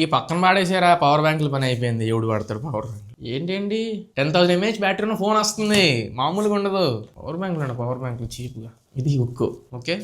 ఈ పక్కన పాడేసారా పవర్ బ్యాంకుల పని అయిపోయింది. ఎవడు పడతాడు పవర్ బ్యాంక్? ఏంటండి 10,000 mAh బ్యాటరీ ఉన్న ఫోన్ వస్తుంది, మామూలుగా ఉండదు. పవర్ బ్యాంకులు అండి, పవర్ బ్యాంకులు చీప్గా. ఇది ఉక్కు. ఓకే,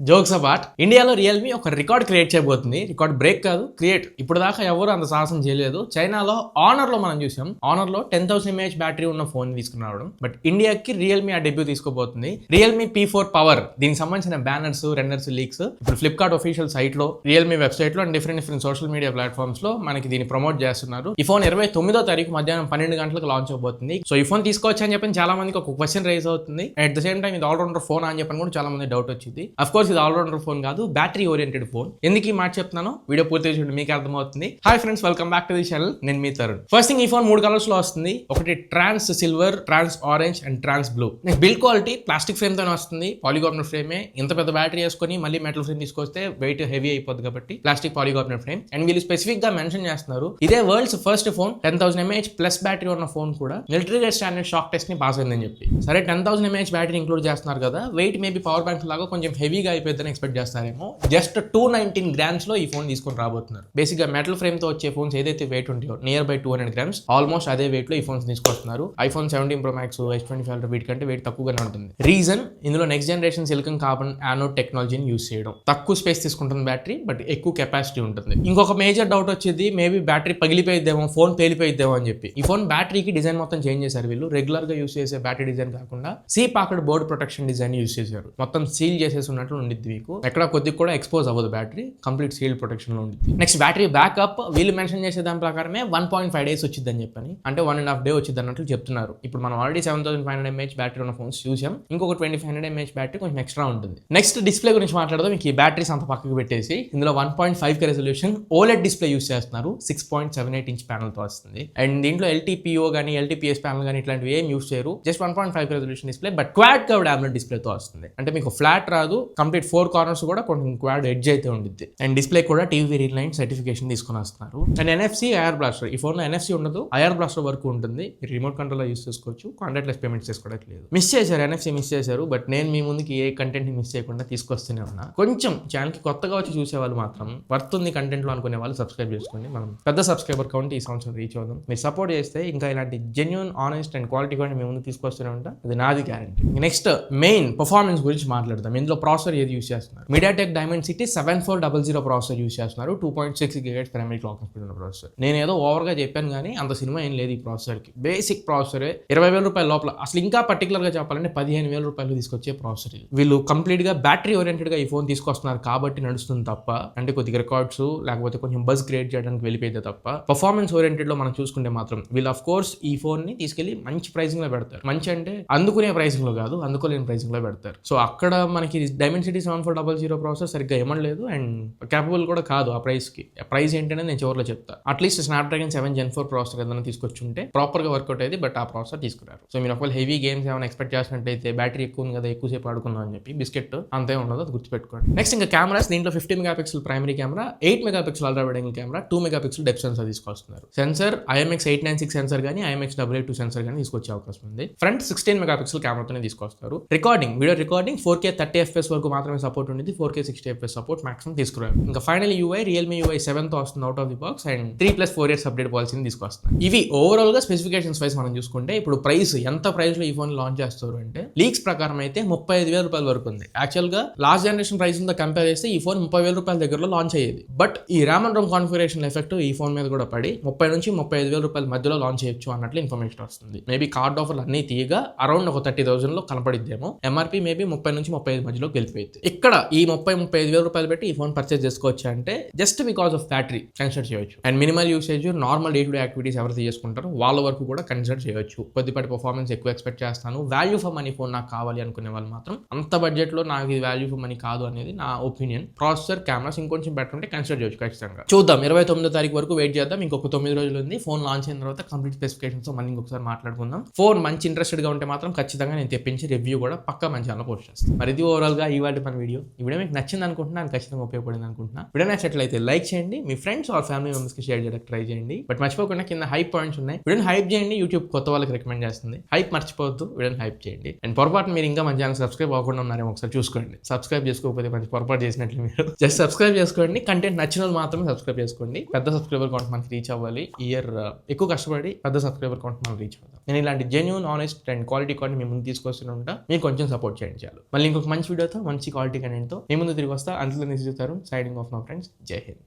జోక్స్ అపార్ట్, ఇండియాలో రియల్మీ ఒక రికార్డ్ క్రియేట్ చేయబోతుంది. రికార్డ్ బ్రేక్ కాదు, క్రియేట్. ఇప్పుడు దాకా ఎవరు అంత సాహసం చేయలేదు. చైనాలో ఆనర్లో మనం చూసాం, ఆనర్లో 10,000 mAh బ్యాటరీ ఉన్న ఫోన్ తీసుకురావడం. బట్ ఇండియాకి రియల్మీ ఆ డెబ్యూ తీసుకోబోతుంది. రియల్మీ P4 పవర్, దీనికి సంబంధించిన బ్యానర్స్, రెండర్స్, లీక్స్ ఇప్పుడు ఫ్లిప్కార్ట్ అఫీషియల్ సైట్ లో, రియల్మీ వెబ్సైట్ లో and different social media platforms లో మనకి దీన్ని ప్రమోట్ చేస్తున్నారు. ఈ ఫోన్ 29వ తారీఖు మధ్యాహ్నం 12 గంటలకు లాంచ్ అవబోతుంది. సో ఈ ఫోన్ తీసుకోవచ్చు అని చెప్పి చాలా మందికి ఒక క్వశ్చన్ రైజ్ అవుతుంది. అట్ ద సేమ్ టైం ఇది ఆల్రౌండర్ ఫోన్ అని చెప్పని కూడా చాలా మంది డౌట్ వచ్చింది. అఫ్ కోర్స్ ఇది ఆల్రౌండర్ ఫోన్ కాదు, బ్యాటరీ ఓరియంటెడ్ ఫోన్. ఎందుకు ఈ మాట చెప్తున్నాను, వీడియో పూర్తి చూడండి, మీకు అర్థమవుతుంది. Hi friends, welcome back to the channel. నేను మీ తరుణ్. ఫస్ట్ థింగ్, ఈ ఫోన్ 3 కలర్స్ లో వస్తుంది. ఒకటి trans silver, trans orange and trans blue. Next build quality plastic frame తోనే వస్తుంది. పాలికార్బోనేట్ ఫ్రేమే. ఇంత పెద్ద బ్యాటరీ వేసుకొని మళ్ళీ మెటల్ ఫ్రేమ్ తీసుకొస్తే వెయిట్ హెవీ అయిపోద్ది కాబట్టి ప్లాస్టిక్ పాలికార్బోనేట్ ఫ్రేమ్. అండ్ వీళ్ళు స్పెసిఫిక్ గా మెన్షన్ చేస్తున్నారు, ఇదే world's first phone 10,000 mAh plus battery ఉన్న ఫోన్ కూడా military grade standard shock test ని పాస్ అయిందని చెప్పి. సరే 10,000 mAh బ్యాటరీ ఇంక్లూడ్ చేస్తున్నారు కదా, వెయిట్ మేబీ పవర్ బ్యాంక్ లాగా కొంచెం హెవీగా అయిపోద్దని ఎక్స్పెక్ట్ చేస్తారేమో. జస్ట్ 219 grams లో ఈ ఫోన్ తీసుకొని రాబోతున్నారు. బేసిక్ గా మెటల్ ఫ్రేమ్ తో వచ్చే ఫోన్స్ ఏదైతే వెయిట్ ఉంటాయో నియర్ బై 200 grams, ఆల్మోస్ట్ అదే వెయిట్ లో ఈ ఫోన్స్ తీసుకొస్తున్నారు. ఐఫోన్ 17 Pro Max, S25 వీటికంటే వెయిట్ తక్కువగానే ఉంటుంది. రీజన్, ఇందులో next generation silicon carbon anode టెక్నాలజీని యూస్ చేయడం. తక్కువ స్పేస్ తీసుకుంటుంది బ్యాటరీ, బట్ ఎక్కువ కెపాసిటీ ఉంటుంది. ఇంకొక మేజర్ డౌట్ వచ్చేది, మేబీ బ్యాటరీ పగిలిపోయిద్దేమో, ఫోన్ పేలిపోయిద్దేమో అని చెప్పి. ఈ ఫోన్ బ్యాటరీకి డిజైన్ మొత్తం చేంజ్ చేశారు వీళ్ళు. రెగ్యులర్ గా యూస్ చేసే బ్యాటరీ డిజైన్ కాకుండా సీ pocket board protection design use చేశారు. మొత్తం సీల్ చేసేసి ఉన్నట్లు ఉండిద్ది మీకు, ఎక్కడ కొద్దిగా కూడా ఎక్స్పోజ్ అవ్వదు బ్యాటరీ, కంప్లీట్ సీల్డ్ ప్రొటెక్షన్ లో ఉంటుంది. నెక్స్ట్ బ్యాటరీ బ్యాకప్, వీళ్ళు మెన్షన్ చేసే దాని ప్రకారమే 1.5 days వచ్చిందని చెప్పని, అంటే 1.5 day వచ్చింది అన్నట్లు చెప్తున్నారు. ఇప్పుడు మనం ఆల్రెడీ 7,500 mAh బ్యాటరీ ఉన్న ఫోన్స్ చూసాం, ఇంకొక 2,500 mAh బ్యాటరీ కొంచెం ఎక్స్ట్రా ఉంటుంది. నెక్స్ట్ డిస్ప్లే గురించి మాట్లాడదాం. మీకు ఈ బ్యాటరీస్ అంత పక్కకు పెట్టేసి, ఇందులో 1.5K resolution OLED display use చేస్తున్నారు. 6.78 inch ప్యానల్ తో వస్తుంది. అండ్ దీంట్లో LTPO కానీ LTPS ప్యానల్ కానీ ఇట్లాంటివి ఏం యూస్ చేయరు. Just 1.5K resolution display, but quad curved AMOLED display తో వస్తుంది. అంటే మీకు ఫ్లాట్ రాదు, కంప్లీట్ 4 కార్నర్స్ కూడా కొంచెం క్వాడ్ ఎడ్జ్ అయితే ఉంటుంది. అండ్ డిస్ప్లే కూడా టీవీ రీలైన్ సర్టిఫికేషన్ తీసుకొని వస్తున్నారు. అండ్ NFC ఐఆర్ బ్లాస్టర్, ఈ ఫోన్ లో NFC ఉండదు, ఐఆర్ బ్లాస్టర్ వరకు ఉంటుంది. రిమోట్ కంట్రోల్ యూస్ చేసుకోవచ్చు, కాంటాక్ట్లెస్ పేమెంట్స్ చేసుకోవడానికి లేదు. మిస్ చేశారు, NFC మిస్ చేశారు. బట్ నేను మీ ముందుకి ఏ కంటెంట్ ని మిస్ చేయకుండా తీసుకొస్తూనే ఉన్నా. కొంచెం ఛానల్ కి కొత్తగా వచ్చి చూసే వాళ్ళు మాత్రం వర్త్ ఉంది కంటెంట్ లో అనుకునే వాళ్ళు సబ్స్క్రైబ్ చేసుకోండి. మనం పెద్ద సబ్స్క్రైబర్ కౌంట్ ఈ సంవత్సరం రీచ్ అవుదాం. మీరు సపోర్ట్ చేస్తే ఇంకా ఇలాంటి జెన్యూన్, ఆనెస్ట్ అండ్ క్వాలిటీ కూడా మీ ముందు తీసుకొస్తూనే ఉంటా. అది నాది గ్యారంటీ. నెక్స్ట్ మెయిన్ పర్ఫార్మెన్స్ గురించి మాట్లాడదాం. ఇందులో ప్రాసెసర్ ఏది యూస్ చేస్తున్నారు? MediaTek Dimensity 7400 ప్రాసెసర్ యూస్ చేస్తున్నారు. 2.6 GHz ప్రైమరీ క్లాక్ స్పీడ్ ఉన్న ప్రాసెసర్. నేను ఏదో ఓవర్ గా చెప్పాను కానీ అంత సినిమా ఏం లేదు ఈ ప్రాసెసర్ కి. బేసిక్ ప్రాసెసరే 20,000 రూపాయల లోపల, అసలు ఇంకా పర్టికులర్ గా చెప్పాలంటే 15,000 రూపాయలు తీసుకొచ్చే ప్రాసెసర్. వీళ్ళు కంప్లీట్ గా బ్యాటరీ ఓరియంటెడ్ గా ఈ ఫోన్ తీసుకొస్తున్నారు కాబట్టి నడుస్తుంది తప్ప, అంటే కొద్దిగా రికార్డ్స్ లేకపోతే కొంచెం బజ్ క్రియేట్ చేయడానికి వెళ్ళిపోయితే తప్ప, పర్ఫార్మెన్స్ ఓరియంటెడ్ లో మనం చూసుకుంటే మాత్రం వీళ్ళు ఆఫ్ కోర్స్ ఈ ఫోన్ ని తీసుకెళ్లి మంచి ప్రైసింగ్ లో పెడతారు. మంచి అంటే అందుకునే ప్రైసింగ్ లో కాదు, అందుకోలేని ప్రైసింగ్ లో పెడతారు. సో అక్కడ మనకి Dimensity 7400 ప్రాసెసర్ సరిగ్గా ఏమనలేదు అండ్ క్యాపబుల్ కూడా కాదు ఆ ప్రైస్ కి. ప్రైస్ ఏంటనే నేను చివరిలో చెప్తా. అట్లీస్ట్ Snapdragon 7 Gen 4 ప్రాసెసర్ ఏదైనా తీసుకొచ్చి ఉంటే ప్రాపర్ గా వర్కౌట్ అయ్యేది, బట్ ఆ ప్రాసెసర్ తీసుకురారు. సో మీరు ఒకవేళ హెవీ గేమ్స్ ఏమైనా ఎక్స్పెక్ట్ చేసినట్టయితే, బ్యాటరీ ఎక్కువ ఉంది కదా ఎక్కువసేపు ఆడుకుందాం అని చెప్పి బిస్కెట్ అంతే ఉండదు, అది గుర్తుపెట్టుకోండి. నెక్స్ట్ ఇంకా కెమెరాస్, దీంట్లో 50 MP primary camera, 8 MP ultra wide angle camera, 2 MP depth sensor తీసుకొస్తున్నారు. సెన్సర్ IMX896 సెన్సర్ కానీ IMX882 సెన్సర్ కానీ తీసుకొచ్చే అవకాశం ఉంది. ఫ్రంట్ 16 MP కెమెరాతోనే తీసుకొస్తారు. Recording, video recording 4K 30 FPS వరకు మాత్రమే సపోర్ట్ ఉంది. 4K 60 FPS support maximum తీసుకురారు. ఇంకా ఫైనల్ UI Realme UI 7 తో వస్తుంది out of the box and 3+4 years update పాలసీని తీసుకొస్తారు. ఇవి ఓవరాల్ గా స్పెసిఫికేషన్స్ వైస్ మనం చూసుకుంటే, ఇప్పుడు ప్రైస్ ఎంత ప్రైస్ లో ఈ ఫోన్ లాంచ్ చేస్తారు అంటే, లీక్స్ ప్రకారం అయితే 35,000 రూపాయల వరకు ఉంది. యాక్చువల్ గా లాస్ట్ జనరేషన్ ప్రైస్ తో కంపేర్ చేస్తే ఈ ఫోన్ 30,000 రూపాయల దగ్గరలో లాంచ్ అయ్యేది. బట్ ఈ RAM and ROM configuration effect ఈ ఫోన్ మీద కూడా పడి 30 నుంచి 35,000 రూపాయల మధ్యలో లాంచ్ చేయొచ్చు అన్నట్లు ఇన్ఫర్మేషన్ వస్తుంది. మేబీ కార్డ్ ఆఫర్లు అన్ని తీయగా అరౌండ్ ఒక 30,000 లో కనపడిద్దేమో. MRP మేబీ 30 నుంచి 35 మధ్యలో గెలిపోయింది. ఇక్కడ ఈ 30,000 రూపాయలు పెట్టి ఈ ఫోన్ పర్చేస్ చేసుకోవచ్చు అంటే just because of battery consider చేయొచ్చు. And minimal usage, normal day to day activities ఎవరైతే చేసుకుంటారో వాళ్ళ వరకు కూడా కన్సిడర్ చేయొచ్చు. కొద్దిపాటి పర్ఫార్మెన్స్ ఎక్కువ ఎక్స్పెక్ట్ చేస్తాను, వాల్యూ ఫర్ మనీ ఫోన్ నాకు కావాలి అనుకునే వాళ్ళు మాత్రం అంత బడ్జెట్ లో నాకు ఇది వాల్యూ ఫర్ మనీ కాదు అనేది నా ఒపీనియన్. ప్రాసెసర్, కెమెరాస్ ఇంకొంచెం బెటర్ ఉంటే కన్సిడర్ చేయొచ్చు ఖచ్చితంగా. చూద్దాం, 29వ తారీఖు వరకు వెయిట్ చేద్దాం. ఇంకొక 9 రోజులు ఉంది. ఫోన్ లాంచ్ అయిన తర్వాత కంప్లీట్ స్పెసిఫికేషన్స్ మళ్ళీ ఇంకొకసారి మాట్లాడుకుందాం. ఫోన్ మంచి ఇంట్రెస్టెడ్ గా ఉంటే మాత్రం ఖచ్చితంగా నేను తెప్పించి రివ్యూ కూడా పక్కా మంచి అన్న పోస్ట్ చేస్తాను. మరి ఇది ఓవరాల్ గా ఇవాళ ఇవాళ మన వీడియో. ఈ వీడియో మీకు నచ్చింది అనుకుంటున్నాను, ఖచ్చితంగా ఉపయోగపడింది అనుకుంటున్నా. వీడియో నచ్చినట్లయితే లైక్ చేయండి, మీ ఫ్రెండ్స్ ఆర్ ఫ్యామిలీ మెంబర్స్కి షేర్ చేయడానికి ట్రై చేయండి. బట్ మర్చిపోకుండా కింద హైప్ పాయింట్స్ ఉన్నాయి, వీడియోని హైప్ చేయండి. యూట్యూబ్ కొత్త వాళ్ళకి రికమెండ్ చేస్తుంది. హైప్ మర్చిపోవద్దు, వీడియోని హైప్ చేయండి. అండ్ పొరపాటు మీరు ఇంకా మన ఛానల్ సబ్స్క్రైబ్ అవ్వకుండా ఉన్నారేమో ఒకసారి చూసుకోండి. సబ్స్క్రైబ్ చేసుకోకపోతే మంచి పొరపాటు చేసినట్లు మీరు. జస్ట్ సబ్స్క్రైబ్ చేసుకోండి, కంటెంట్ నచ్చిన వాళ్ళు మాత్రమే సబ్స్క్రైబ్ చేసుకోండి. పెద్ద సబ్స్క్రైబర్ కౌంట్ మనకి రీచ్ అవ్వాలి. ఇయర్ ఎక్కువ కష్టపడి పెద్ద సబ్స్క్రైబర్ కౌంట్ మనం రీచ్ అవుతాం. నేను ఇలాంటి genuine, honest and quality content మీ ముందు తీసుకొస్తూనే ఉంటా. మీరు కొంచెం సపోర్ట్ చేయండి చాలు. మళ్ళీ ఇంకొక మంచి వీడియోతో, మంచి క్వాలిటీ కంటెంట్తో మీ ముందు తిరిగి వస్తా. అంతలో నిశ్చితారు. Signing off my friends. జై హింద్.